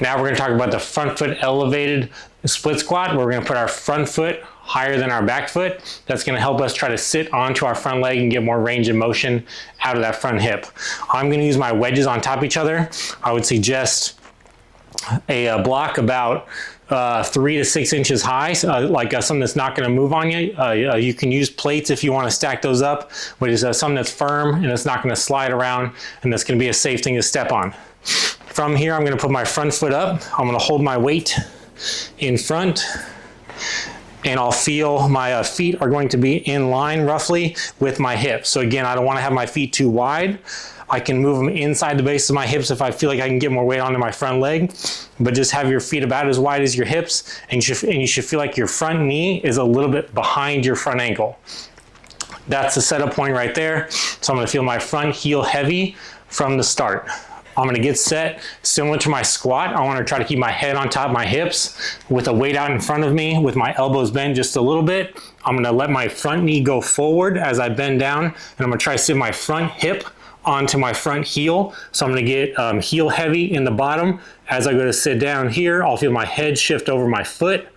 Now we're gonna talk about the front foot elevated split squat, where we're gonna put our front foot higher than our back foot. That's gonna help us try to sit onto our front leg and get more range of motion out of that front hip. I'm gonna use my wedges on top of each other. I would suggest a block about 3 to 6 inches high, like something that's not going to move on you. You can use plates if you want to stack those up, but it's something that's firm and it's not going to slide around, and that's going to be a safe thing to step on. From here, I'm going to put my front foot up. I'm going to hold my weight in front, and I'll feel my feet are going to be in line roughly with my hips. So again, I don't want to have my feet too wide. I can move them inside the base of my hips if I feel like I can get more weight onto my front leg, but just have your feet about as wide as your hips, and you should feel like your front knee is a little bit behind your front ankle. That's the setup point right there. So I'm gonna feel my front heel heavy from the start. I'm gonna get set similar to my squat. I wanna try to keep my head on top of my hips with a weight out in front of me with my elbows bent just a little bit. I'm gonna let my front knee go forward as I bend down, and I'm gonna try to sit my front hip onto my front heel. So I'm gonna get heel heavy in the bottom. As I go to sit down here, I'll feel my head shift over my foot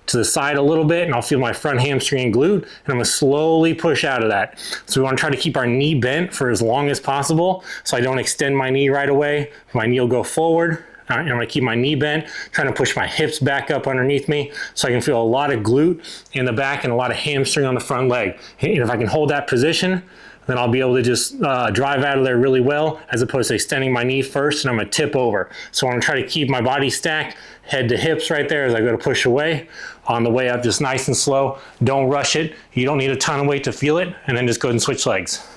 to the side a little bit, and I'll feel my front hamstring and glute, and I'm gonna slowly push out of that. So we wanna try to keep our knee bent for as long as possible, so I don't extend my knee right away. My knee will go forward, and I'm gonna keep my knee bent, trying to push my hips back up underneath me so I can feel a lot of glute in the back and a lot of hamstring on the front leg. And if I can hold that position, then I'll be able to just drive out of there really well, as opposed to extending my knee first, and I'm gonna tip over. So I'm gonna try to keep my body stacked, head to hips right there as I go to push away. On the way up, just nice and slow. Don't rush it. You don't need a ton of weight to feel it, and then just go ahead and switch legs.